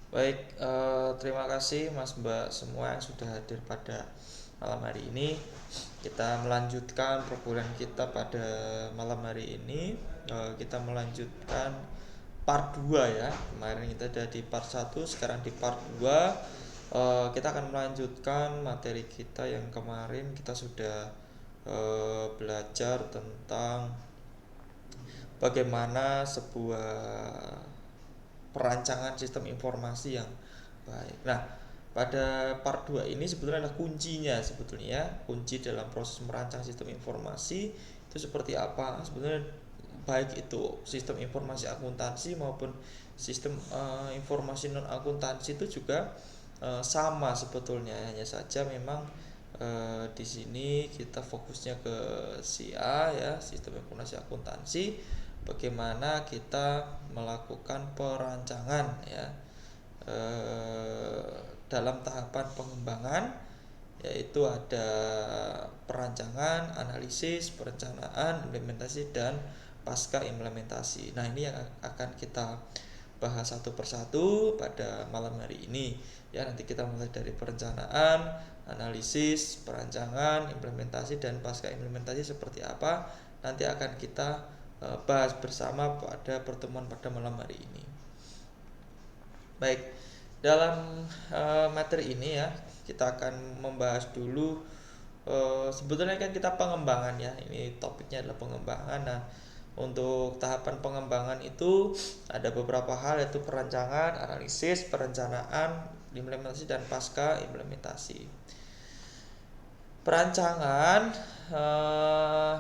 Baik, terima kasih Mas Mbak semua yang sudah hadir pada malam hari ini. Kita melanjutkan perbulan kita pada malam hari ini. Kita melanjutkan part 2 ya. Kemarin kita ada di part 1, sekarang di part 2. Kita akan melanjutkan materi kita yang kemarin kita sudah belajar tentang bagaimana sebuah perancangan sistem informasi yang baik. Nah, pada part 2 ini sebetulnya adalah kuncinya sebetulnya ya. Kunci dalam proses merancang sistem informasi itu seperti apa? Sebetulnya baik itu sistem informasi akuntansi maupun sistem informasi non akuntansi itu juga sama sebetulnya, hanya saja memang di sini kita fokusnya ke si A ya, sistem informasi akuntansi, bagaimana kita melakukan perancangan ya dalam tahapan pengembangan, yaitu ada perancangan, analisis, perencanaan, implementasi, dan pasca implementasi. Nah, ini yang akan kita bahas satu persatu pada malam hari ini ya. Nanti kita mulai dari perencanaan, analisis, perancangan, implementasi, dan pasca implementasi seperti apa nanti akan kita bahas bersama pada pertemuan pada malam hari ini. Baik, dalam materi ini ya kita akan membahas dulu sebetulnya kan kita pengembangan ya. Ini topiknya adalah pengembangan. Nah, untuk tahapan pengembangan itu ada beberapa hal, yaitu perancangan, analisis, perencanaan, implementasi, dan pasca implementasi. Perancangan eh,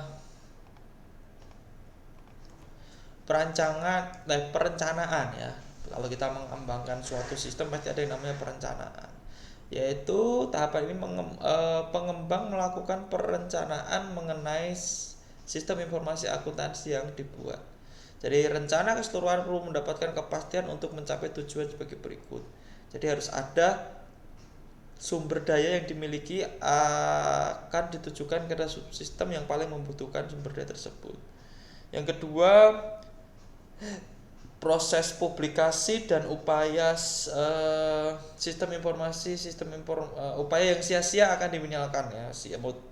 perencanaan ya. Kalau kita mengembangkan suatu sistem pasti ada yang namanya perencanaan, yaitu tahapan ini pengembang melakukan perencanaan mengenai sistem informasi akuntansi yang dibuat. Jadi rencana keseluruhan perlu mendapatkan kepastian untuk mencapai tujuan sebagai berikut. Jadi harus ada sumber daya yang dimiliki akan ditujukan ke subsistem yang paling membutuhkan sumber daya tersebut. Yang kedua, proses publikasi dan upaya upaya yang sia-sia akan diminimalkan ya.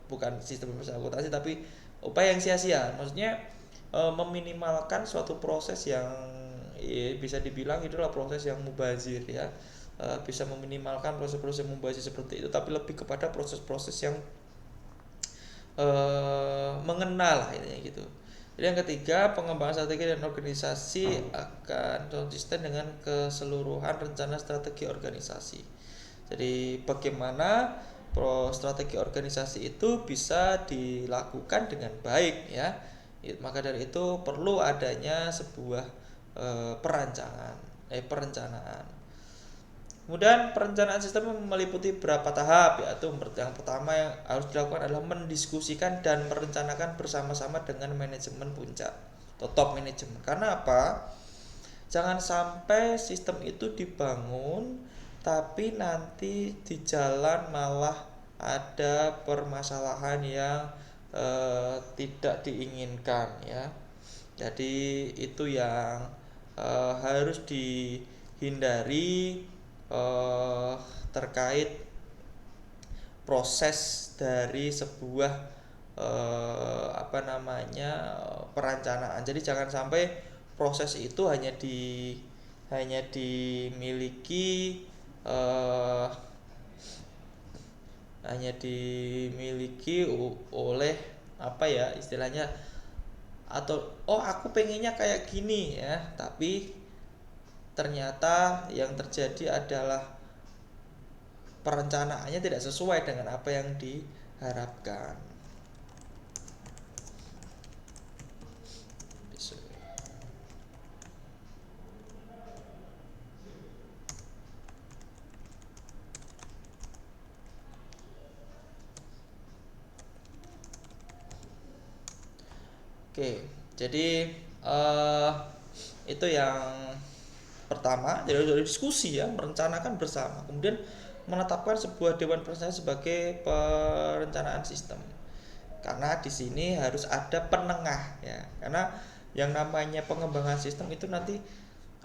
Bukan sistem informasi akuntansi tapi upaya yang sia-sia, maksudnya meminimalkan suatu proses yang ya, bisa dibilang itulah proses yang mubazir ya. Bisa meminimalkan proses-proses yang mubazir seperti itu, tapi lebih kepada proses-proses yang mengenal lah intinya gitu. Jadi yang ketiga, pengembangan strategi dan organisasi akan konsisten dengan keseluruhan rencana strategi organisasi. Jadi bagaimana strategi organisasi itu bisa dilakukan dengan baik ya. Maka dari itu perlu adanya sebuah perencanaan. Kemudian perencanaan sistem meliputi beberapa tahap, yaitu yang pertama yang harus dilakukan adalah mendiskusikan dan merencanakan bersama-sama dengan manajemen puncak atau top manajemen. Karena apa? Jangan sampai sistem itu dibangun tapi nanti di jalan malah ada permasalahan yang tidak diinginkan ya. Jadi itu yang harus dihindari terkait proses dari sebuah perencanaan. Jadi jangan sampai proses itu hanya dimiliki eh, oleh apa ya istilahnya, atau oh aku pengennya kayak gini ya, tapi ternyata yang terjadi adalah perencanaannya tidak sesuai dengan apa yang diharapkan. Oke, jadi uh, itu yang pertama. Jadi dari diskusi ya, merencanakan bersama, kemudian menetapkan sebuah dewan perencanaan sebagai perencanaan sistem. Karena di sini harus ada penengah ya, karena yang namanya pengembangan sistem itu nanti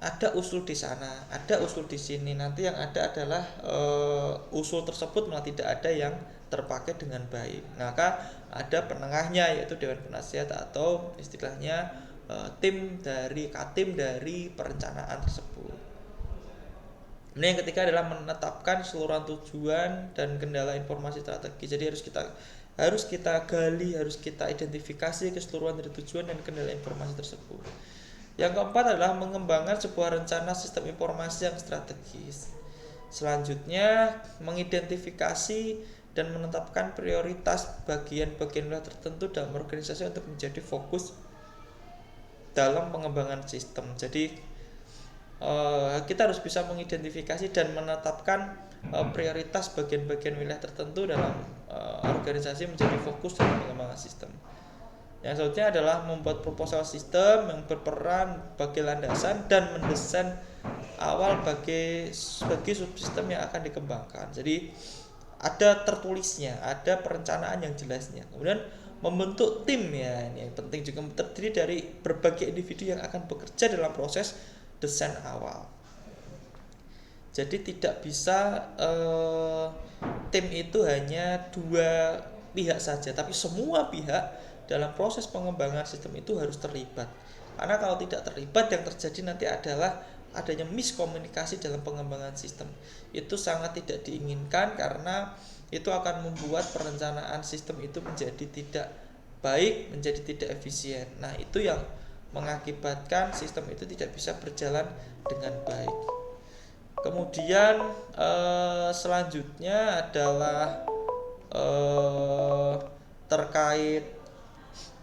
ada usul di sana, ada usul di sini. Nanti yang ada adalah usul tersebut malah tidak ada yang terpakai dengan baik. Maka ada penengahnya, yaitu Dewan Penasihat atau istilahnya katim dari perencanaan tersebut. Ini yang ketiga adalah menetapkan keseluruhan tujuan dan kendala informasi strategi. Jadi harus kita gali, harus kita identifikasi keseluruhan dari tujuan dan kendala informasi tersebut. Yang keempat adalah mengembangkan sebuah rencana sistem informasi yang strategis. Selanjutnya, mengidentifikasi dan menetapkan prioritas bagian-bagian wilayah tertentu dalam organisasi untuk menjadi fokus dalam pengembangan sistem. Jadi kita harus bisa mengidentifikasi dan menetapkan prioritas bagian-bagian wilayah tertentu dalam organisasi menjadi fokus dalam pengembangan sistem. Yang selanjutnya adalah membuat proposal sistem yang berperan sebagai landasan dan mendesain awal bagi subsistem yang akan dikembangkan. Jadi ada tertulisnya, ada perencanaan yang jelasnya. Kemudian membentuk tim, ya ini yang penting juga, terdiri dari berbagai individu yang akan bekerja dalam proses desain awal. Jadi tidak bisa tim itu hanya dua pihak saja, tapi semua pihak dalam proses pengembangan sistem itu harus terlibat. Karena kalau tidak terlibat, yang terjadi nanti adalah adanya miskomunikasi dalam pengembangan sistem. Itu sangat tidak diinginkan karena itu akan membuat perencanaan sistem itu menjadi tidak baik, menjadi tidak efisien. Nah, itu yang mengakibatkan sistem itu tidak bisa berjalan dengan baik. Kemudian selanjutnya adalah terkait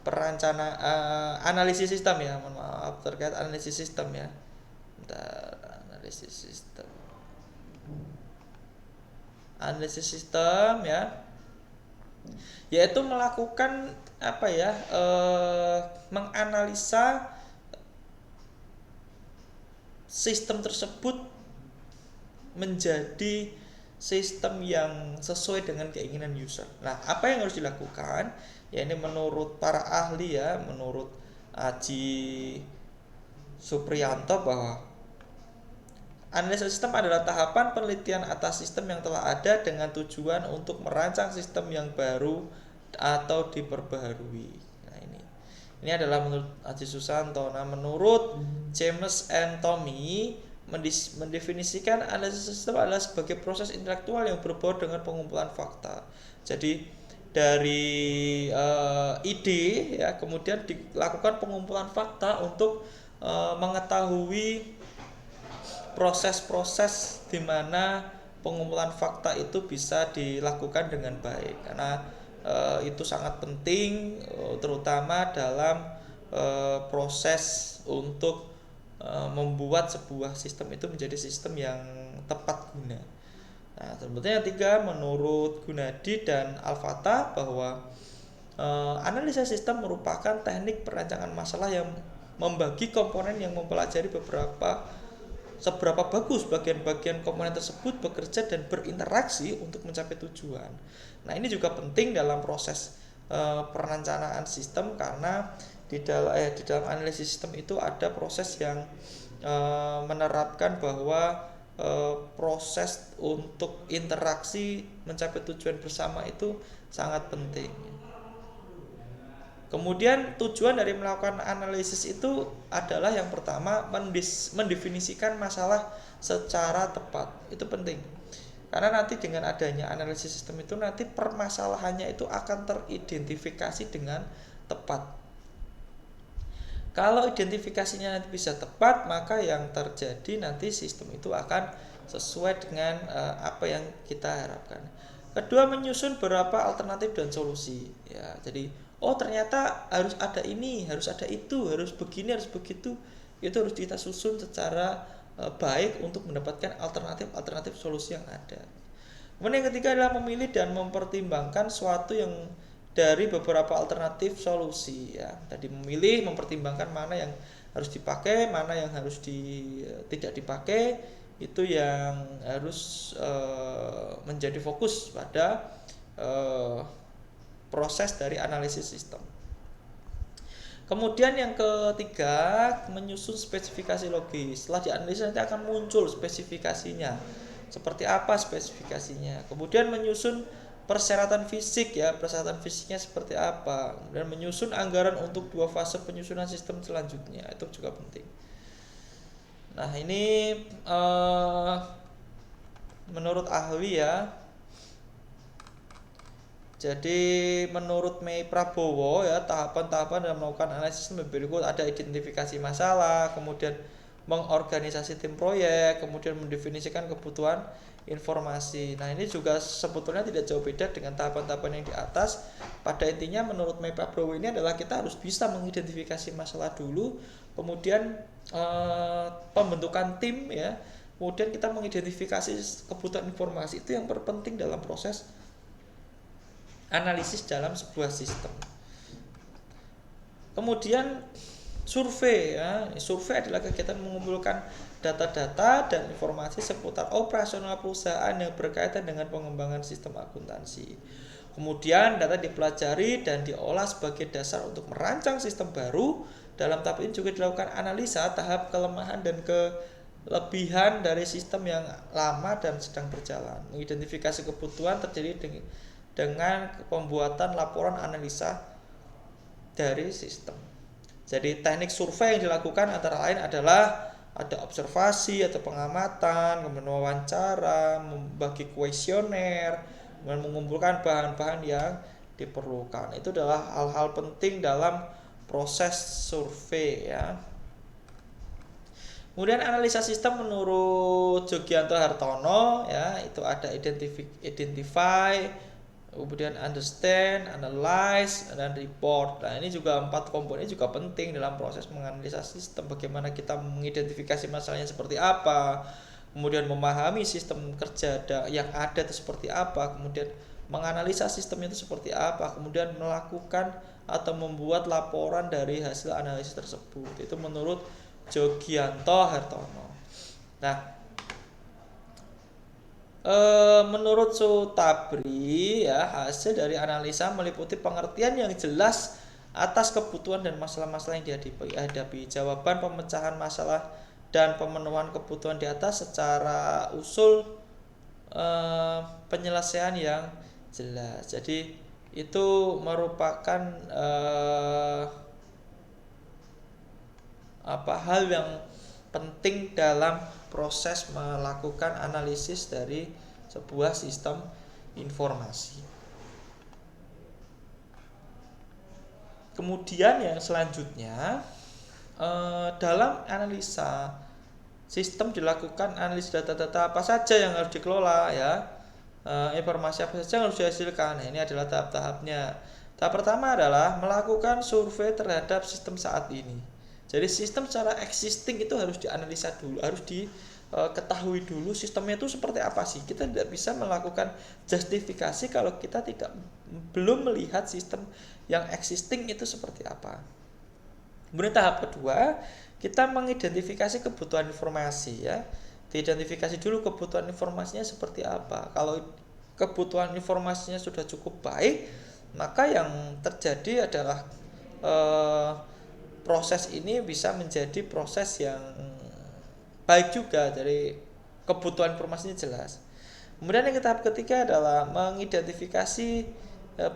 perencanaan analisis sistem, ya, mohon maaf, terkait analisis sistem, ya. Analisis sistem, ya, yaitu melakukan menganalisa sistem tersebut menjadi sistem yang sesuai dengan keinginan user. Nah, apa yang harus dilakukan? Ya, ini menurut para ahli, ya, menurut Aji Supriyanto, bahwa analisis sistem adalah tahapan penelitian atas sistem yang telah ada dengan tujuan untuk merancang sistem yang baru atau diperbaharui. Nah, ini adalah menurut Aji Susanto. Nah, menurut James and Tommy mendefinisikan analisis sistem adalah sebagai proses intelektual yang berbau dengan pengumpulan fakta. Jadi dari ide, ya, kemudian dilakukan pengumpulan fakta untuk mengetahui proses-proses di mana pengumpulan fakta itu bisa dilakukan dengan baik. Karena itu sangat penting, terutama dalam proses untuk membuat sebuah sistem itu menjadi sistem yang tepat guna. Nah, sebetulnya yang tiga, menurut Gunadi dan Al-Fatah, bahwa analisa sistem merupakan teknik perancangan masalah yang membagi komponen yang mempelajari seberapa bagus bagian-bagian komponen tersebut bekerja dan berinteraksi untuk mencapai tujuan. Nah, ini juga penting dalam proses perencanaan sistem, karena di dalam analisis sistem itu ada proses yang menerapkan bahwa proses untuk interaksi mencapai tujuan bersama itu sangat penting. Kemudian tujuan dari melakukan analisis itu adalah yang pertama, mendefinisikan masalah secara tepat. Itu penting. Karena nanti dengan adanya analisis sistem itu, nanti permasalahannya itu akan teridentifikasi dengan tepat. Kalau identifikasinya nanti bisa tepat, maka yang terjadi nanti sistem itu akan sesuai dengan apa yang kita harapkan. Kedua, menyusun beberapa alternatif dan solusi. Ya, jadi ternyata harus ada ini, harus ada itu, harus begini, harus begitu. Itu harus kita susun secara baik untuk mendapatkan alternatif solusi yang ada. Kemudian yang ketiga adalah memilih dan mempertimbangkan suatu yang dari beberapa alternatif solusi, ya. Tadi memilih, mempertimbangkan mana yang harus dipakai, mana yang harus tidak dipakai, itu yang harus menjadi fokus pada proses dari analisis sistem. Kemudian yang ketiga, menyusun spesifikasi logis. Setelah dianalisa nanti akan muncul spesifikasinya. Seperti apa spesifikasinya. Kemudian menyusun persyaratan fisik ya, persyaratan fisiknya seperti apa. Kemudian menyusun anggaran untuk 2 fase penyusunan sistem selanjutnya. Itu juga penting. Nah, ini menurut ahli ya. Jadi menurut Mei Prabowo ya, tahapan-tahapan dalam melakukan analisis berikut ada identifikasi masalah, kemudian mengorganisasi tim proyek, kemudian mendefinisikan kebutuhan informasi. Nah, ini juga sebetulnya tidak jauh beda dengan tahapan-tahapan yang di atas. Pada intinya menurut Mei Prabowo ini adalah kita harus bisa mengidentifikasi masalah dulu, kemudian pembentukan tim ya, kemudian kita mengidentifikasi kebutuhan informasi. Itu yang terpenting dalam proses analisis dalam sebuah sistem. Kemudian survei ya. Survei adalah kegiatan mengumpulkan data-data dan informasi seputar operasional perusahaan yang berkaitan dengan pengembangan sistem akuntansi. Kemudian data dipelajari dan diolah sebagai dasar untuk merancang sistem baru. Dalam tahap ini juga dilakukan analisa tahap kelemahan dan kelebihan dari sistem yang lama dan sedang berjalan. Mengidentifikasi kebutuhan terjadi dengan pembuatan laporan analisa dari sistem. Jadi teknik survei yang dilakukan antara lain adalah ada observasi atau pengamatan, kemudian wawancara, membagi kuesioner, kemudian mengumpulkan bahan-bahan yang diperlukan. Itu adalah hal-hal penting dalam proses survei ya. Kemudian analisa sistem menurut Jogianto Hartono ya, itu ada identify, kemudian understand, analyze, dan report. Nah, ini juga 4 komponen juga penting dalam proses menganalisa sistem. Bagaimana kita mengidentifikasi masalahnya seperti apa, kemudian memahami sistem kerja yang ada itu seperti apa, kemudian menganalisa sistem itu seperti apa, kemudian melakukan atau membuat laporan dari hasil analisis tersebut. Itu menurut Jogianto Hartono. Nah, menurut Sutabri ya, hasil dari analisa meliputi pengertian yang jelas atas kebutuhan dan masalah-masalah yang dihadapi, jawaban pemecahan masalah dan pemenuhan kebutuhan di atas secara usul penyelesaian yang jelas. Jadi itu merupakan hal yang penting dalam proses melakukan analisis dari sebuah sistem informasi. Kemudian yang selanjutnya, dalam analisa sistem dilakukan analisis data-data apa saja yang harus dikelola ya, informasi apa saja yang harus dihasilkan. Nah, ini adalah tahap-tahapnya. Tahap pertama adalah melakukan survei terhadap sistem saat ini. Jadi sistem secara existing itu harus dianalisa dulu, harus diketahui dulu sistemnya itu seperti apa sih. Kita tidak bisa melakukan justifikasi kalau kita belum melihat sistem yang existing itu seperti apa. Kemudian tahap kedua, kita mengidentifikasi kebutuhan informasi ya. Diidentifikasi dulu kebutuhan informasinya seperti apa. Kalau kebutuhan informasinya sudah cukup baik, maka yang terjadi adalah proses ini bisa menjadi proses yang baik juga, dari kebutuhan informasinya jelas. Kemudian yang tahap ketiga adalah mengidentifikasi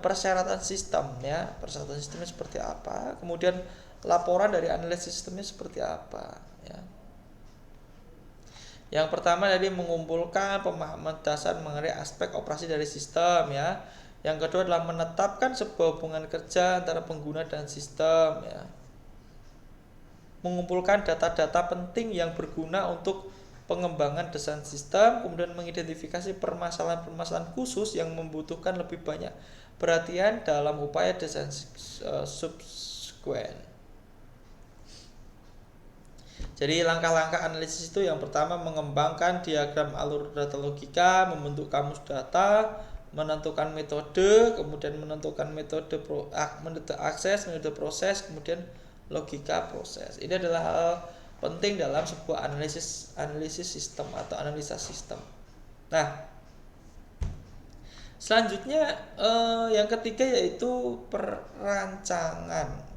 persyaratan sistem ya, persyaratan sistemnya seperti apa, kemudian laporan dari analisis sistemnya seperti apa ya. Yang pertama tadi mengumpulkan pemahaman dasar mengenai aspek operasi dari sistem ya. Yang kedua adalah menetapkan sebuah hubungan kerja antara pengguna dan sistem ya. Mengumpulkan data-data penting yang berguna untuk pengembangan desain sistem, kemudian mengidentifikasi permasalahan-permasalahan khusus yang membutuhkan lebih banyak perhatian dalam upaya desain subsequent. Jadi langkah-langkah analisis itu yang pertama mengembangkan diagram alur data logika, membentuk kamus data, menentukan metode, kemudian menentukan metode akses, metode proses, kemudian logika proses. Ini adalah hal penting dalam sebuah analisis sistem atau analisa sistem. Nah, selanjutnya yang ketiga yaitu perancangan.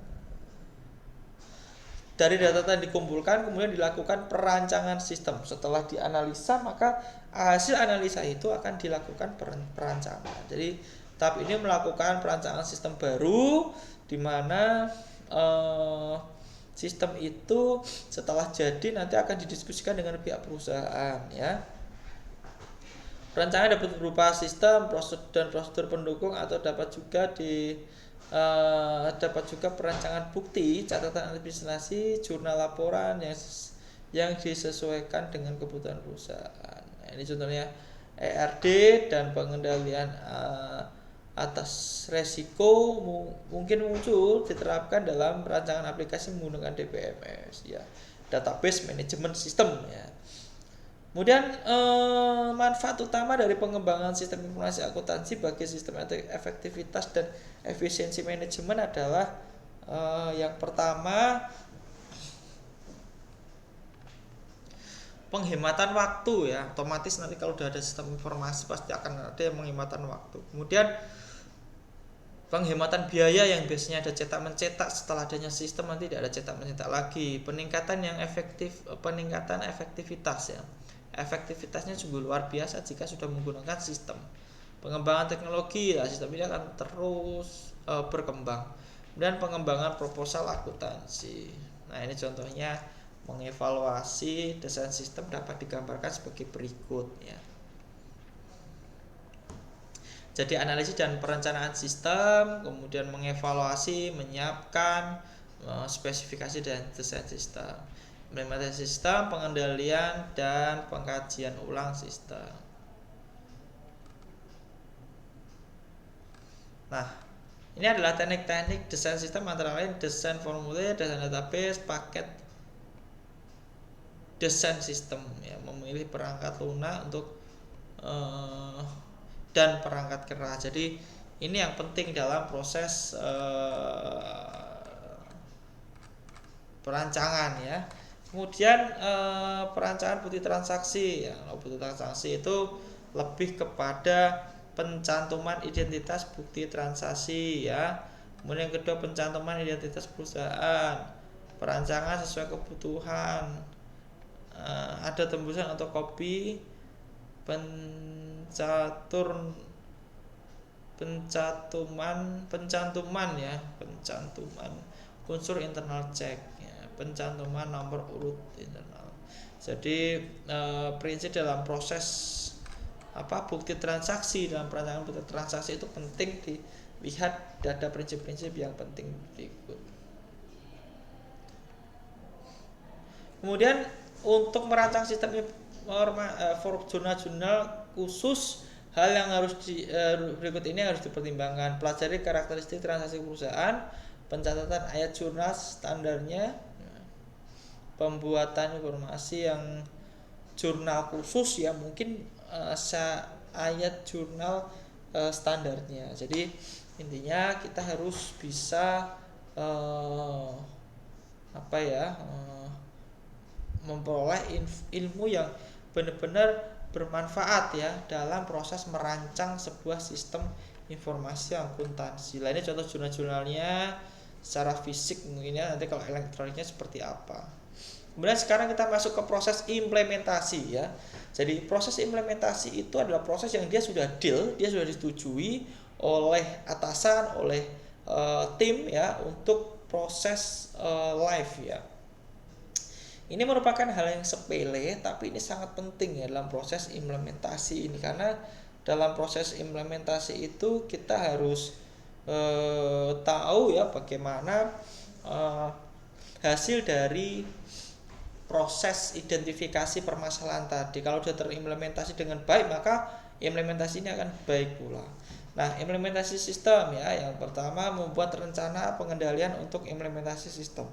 Dari data yang dikumpulkan kemudian dilakukan perancangan sistem. Setelah dianalisa maka hasil analisa itu akan dilakukan perancangan. Jadi tahap ini melakukan perancangan sistem baru di mana sistem itu setelah jadi nanti akan didiskusikan dengan pihak perusahaan ya. Perancangan dapat berupa sistem, prosedur dan prosedur pendukung atau dapat juga perancangan bukti, catatan administrasi, jurnal laporan yang disesuaikan dengan kebutuhan perusahaan. Nah, ini contohnya ERD dan pengendalian atas resiko mungkin muncul diterapkan dalam rancangan aplikasi menggunakan DBMS ya, database management system ya. Kemudian manfaat utama dari pengembangan sistem informasi akuntansi bagi sistem efektivitas dan efisiensi manajemen adalah yang pertama penghematan waktu ya, otomatis nanti kalau udah ada sistem informasi pasti akan ada yang penghematan waktu. Kemudian penghematan biaya yang biasanya ada cetak mencetak, setelah adanya sistem nanti tidak ada cetak mencetak lagi. Peningkatan efektivitas ya. Efektivitasnya sungguh luar biasa jika sudah menggunakan sistem. Pengembangan teknologi ya, sistem ini akan terus berkembang. Dan pengembangan proposal akuntansi. Nah, ini contohnya mengevaluasi desain sistem dapat digambarkan sebagai berikut ya. Jadi analisis dan perencanaan sistem, kemudian mengevaluasi, menyiapkan spesifikasi dan desain sistem, implementasi sistem, pengendalian dan pengkajian ulang sistem. Nah, ini adalah teknik-teknik desain sistem antara lain desain formulir, desain database, paket desain sistem ya, memilih perangkat lunak untuk dan perangkat keras. Jadi ini yang penting dalam proses perancangan ya. Kemudian perancangan bukti transaksi ya. Bukti transaksi itu lebih kepada pencantuman identitas bukti transaksi ya. Kemudian yang kedua pencantuman identitas perusahaan, perancangan sesuai kebutuhan, ada tembusan atau kopi, pencantuman unsur internal check ya, pencantuman nomor urut internal. Jadi prinsip dalam proses bukti transaksi, dalam perancangan bukti transaksi itu penting dilihat ada prinsip-prinsip yang penting berikut. Kemudian untuk merancang sistem jurnal khusus, hal yang berikut ini harus dipertimbangkan. Pelajari karakteristik transaksi perusahaan, pencatatan ayat jurnal standarnya, pembuatan informasi yang jurnal khusus ya, mungkin ayat jurnal standarnya. Jadi intinya kita harus bisa memperoleh ilmu yang benar-benar bermanfaat ya dalam proses merancang sebuah sistem informasi akuntansi. Lainnya contoh jurnal-jurnalnya secara fisik, mungkinnya nanti kalau elektroniknya seperti apa. Kemudian sekarang kita masuk ke proses implementasi ya. Jadi proses implementasi itu adalah proses yang dia sudah disetujui oleh atasan, oleh tim ya, untuk proses live ya. Ini merupakan hal yang sepele tapi ini sangat penting ya dalam proses implementasi ini, karena dalam proses implementasi itu kita harus tahu ya bagaimana hasil dari proses identifikasi permasalahan tadi. Kalau sudah terimplementasi dengan baik maka implementasi ini akan baik pula. Nah, implementasi sistem ya, yang pertama membuat rencana pengendalian untuk implementasi sistem.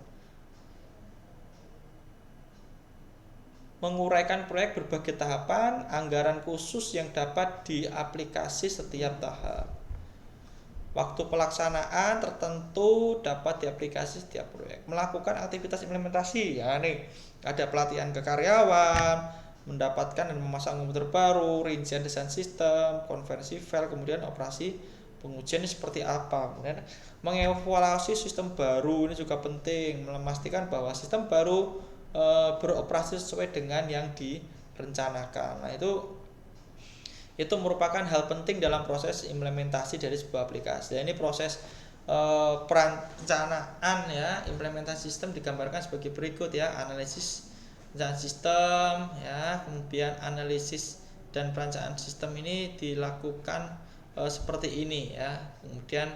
Menguraikan proyek berbagai tahapan, anggaran khusus yang dapat diaplikasi setiap tahap. Waktu pelaksanaan tertentu dapat diaplikasi setiap proyek. Melakukan aktivitas implementasi, ya nih ada pelatihan ke karyawan, mendapatkan dan memasang komputer baru, rincian desain sistem, konversi file, kemudian operasi pengujian ini seperti apa. Kemudian mengevaluasi sistem baru ini juga penting, memastikan bahwa sistem baru beroperasi sesuai dengan yang direncanakan. Nah, itu merupakan hal penting dalam proses implementasi dari sebuah aplikasi. Dan ini proses perencanaan ya, implementasi sistem digambarkan sebagai berikut ya: analisis perencanaan sistem ya, kemudian analisis dan perencanaan sistem ini dilakukan seperti ini ya, kemudian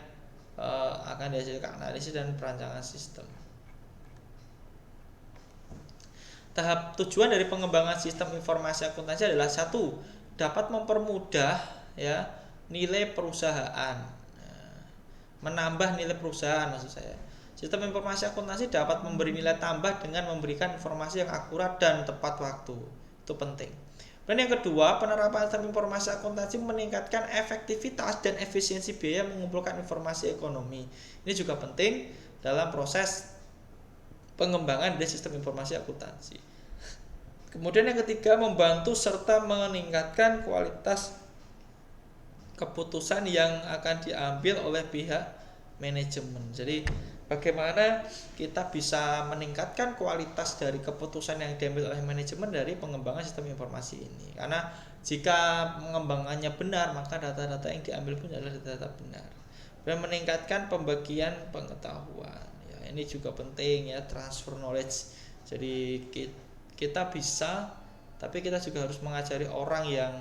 akan dihasilkan analisis dan perencanaan sistem. Tahap tujuan dari pengembangan sistem informasi akuntansi adalah: satu, dapat mempermudah ya nilai perusahaan, menambah nilai perusahaan maksud saya. Sistem informasi akuntansi dapat memberi nilai tambah dengan memberikan informasi yang akurat dan tepat waktu. Itu penting. Dan yang kedua, penerapan sistem informasi akuntansi meningkatkan efektivitas dan efisiensi biaya mengumpulkan informasi ekonomi. Ini juga penting dalam proses pengembangan dari sistem informasi akuntansi. Kemudian yang ketiga, membantu serta meningkatkan kualitas keputusan yang akan diambil oleh pihak manajemen. Jadi bagaimana kita bisa meningkatkan kualitas dari keputusan yang diambil oleh manajemen dari pengembangan sistem informasi ini. Karena jika pengembangannya benar, maka data-data yang diambil pun adalah data-data benar. Dan meningkatkan pembagian pengetahuan. Ya, ini juga penting ya, transfer knowledge. Jadi kita bisa, tapi kita juga harus mengajari orang yang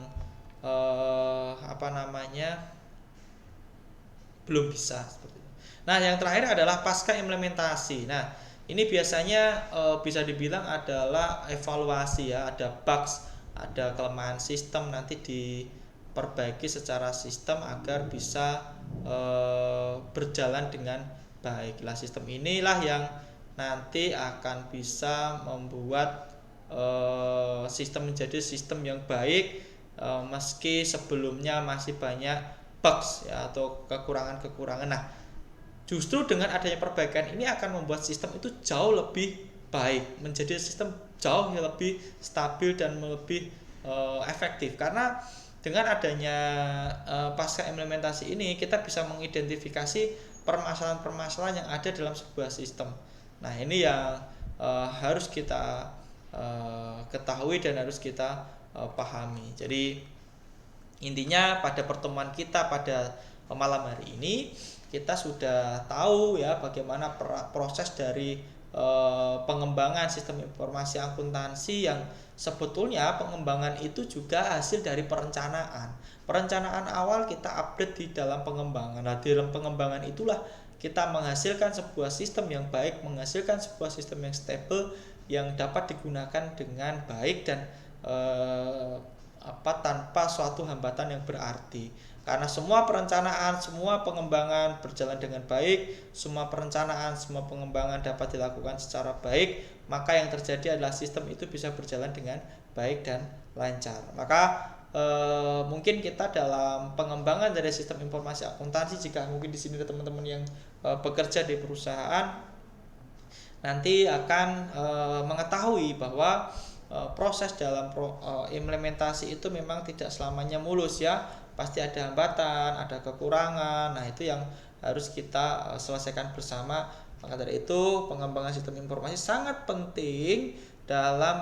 belum bisa seperti itu. Nah, yang terakhir adalah pasca implementasi. Nah, ini biasanya bisa dibilang adalah evaluasi ya, ada bugs, ada kelemahan sistem, nanti diperbaiki secara sistem agar bisa berjalan dengan baik. Lah, sistem inilah yang nanti akan bisa membuat sistem menjadi sistem yang baik, meski sebelumnya masih banyak bugs ya, atau kekurangan-kekurangan. Nah, justru dengan adanya perbaikan ini akan membuat sistem itu jauh lebih baik, menjadi sistem jauh lebih stabil dan lebih efektif. Karena dengan adanya pasca implementasi ini, kita bisa mengidentifikasi permasalahan-permasalahan yang ada dalam sebuah sistem. Nah, ini yang harus kita ketahui dan harus kita pahami. Jadi intinya pada pertemuan kita pada malam hari ini, kita sudah tahu ya bagaimana proses dari pengembangan sistem informasi akuntansi, yang sebetulnya pengembangan itu juga hasil dari perencanaan. Perencanaan awal kita update di dalam pengembangan. Nah, di dalam pengembangan itulah kita menghasilkan sebuah sistem yang baik, menghasilkan sebuah sistem yang stable, yang dapat digunakan dengan baik dan tanpa suatu hambatan yang berarti. Karena semua perencanaan, semua pengembangan berjalan dengan baik, semua perencanaan, semua pengembangan dapat dilakukan secara baik, maka yang terjadi adalah sistem itu bisa berjalan dengan baik dan lancar. Maka mungkin kita dalam pengembangan dari sistem informasi akuntansi, jika mungkin di sini ada teman-teman yang bekerja di perusahaan, nanti akan mengetahui bahwa proses dalam implementasi itu memang tidak selamanya mulus ya, pasti ada hambatan, ada kekurangan. Nah, itu yang harus kita selesaikan bersama. Maka dari itu pengembangan sistem informasi sangat penting dalam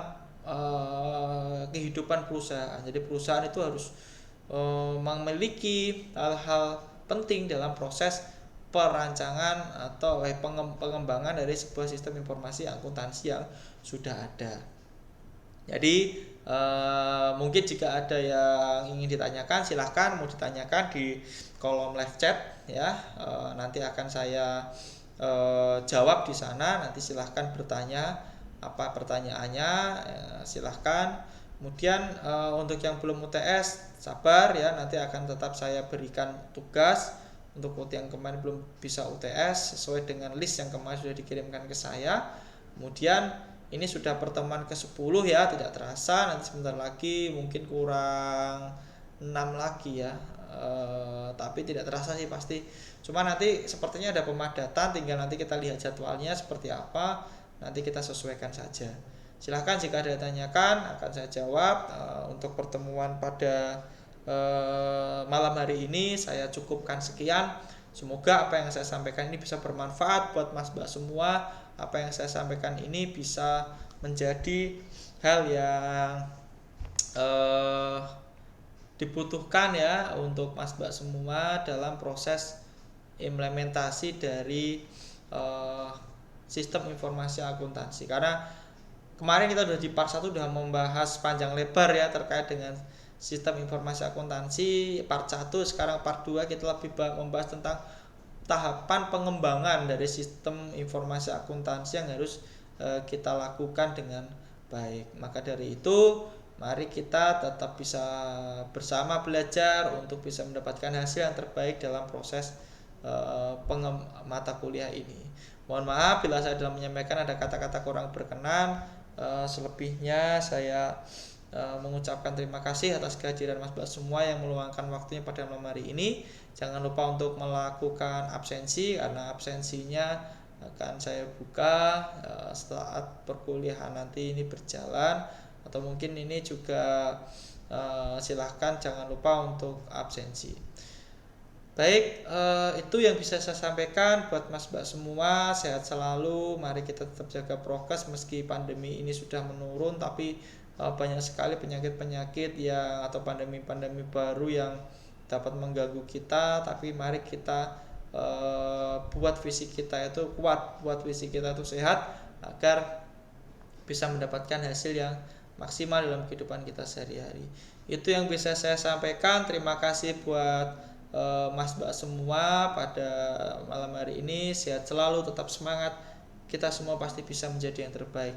kehidupan perusahaan. Jadi perusahaan itu harus memiliki hal-hal penting dalam proses perancangan atau pengembangan dari sebuah sistem informasi akuntansi yang sudah ada. Jadi mungkin jika ada yang ingin ditanyakan, silahkan mau ditanyakan di kolom live chat ya. Nanti akan saya jawab di sana. Nanti silahkan bertanya apa pertanyaannya, silahkan. Kemudian untuk yang belum UTS, sabar ya, nanti akan tetap saya berikan tugas. Untuk yang kemarin belum bisa UTS, sesuai dengan list yang kemarin sudah dikirimkan ke saya. Kemudian ini sudah pertemuan ke-10 ya, tidak terasa, nanti sebentar lagi mungkin kurang 6 lagi ya. Tapi tidak terasa sih pasti. Cuma nanti sepertinya ada pemadatan, tinggal nanti kita lihat jadwalnya seperti apa, nanti kita sesuaikan saja. Silahkan jika ada yang tanyakan akan saya jawab. Untuk pertemuan pada malam hari ini saya cukupkan sekian. Semoga apa yang saya sampaikan ini bisa bermanfaat buat Mas Mbak semua. Apa yang saya sampaikan ini bisa menjadi hal yang dibutuhkan ya untuk Mas Mbak semua dalam proses implementasi dari sistem informasi akuntansi. Karena kemarin kita udah di part 1 udah membahas panjang lebar ya terkait dengan sistem informasi akuntansi part 1. Sekarang part 2 kita lebih membahas tentang tahapan pengembangan dari sistem informasi akuntansi yang harus kita lakukan dengan baik. Maka dari itu mari kita tetap bisa bersama belajar untuk bisa mendapatkan hasil yang terbaik dalam proses mata kuliah ini. Mohon maaf bila saya dalam menyampaikan ada kata-kata kurang berkenan. Selebihnya saya mengucapkan terima kasih atas kehadiran Mas Mbak semua yang meluangkan waktunya pada malam hari ini. Jangan lupa untuk melakukan absensi karena absensinya akan saya buka saat perkuliahan nanti ini berjalan, atau mungkin ini juga silahkan jangan lupa untuk absensi. Baik, itu yang bisa saya sampaikan buat Mas Mbak semua. Sehat selalu, mari kita tetap jaga prokes meski pandemi ini sudah menurun, tapi banyak sekali penyakit-penyakit yang atau pandemi-pandemi baru yang dapat mengganggu kita. Tapi mari kita buat fisik kita itu kuat, buat fisik kita itu sehat agar bisa mendapatkan hasil yang maksimal dalam kehidupan kita sehari-hari. Itu yang bisa saya sampaikan. Terima kasih buat Mas Mbak semua pada malam hari ini. Sehat selalu, tetap semangat. Kita semua pasti bisa menjadi yang terbaik.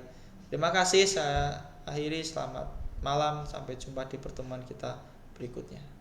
Terima kasih, saya akhiri. Selamat malam, sampai jumpa di pertemuan kita berikutnya.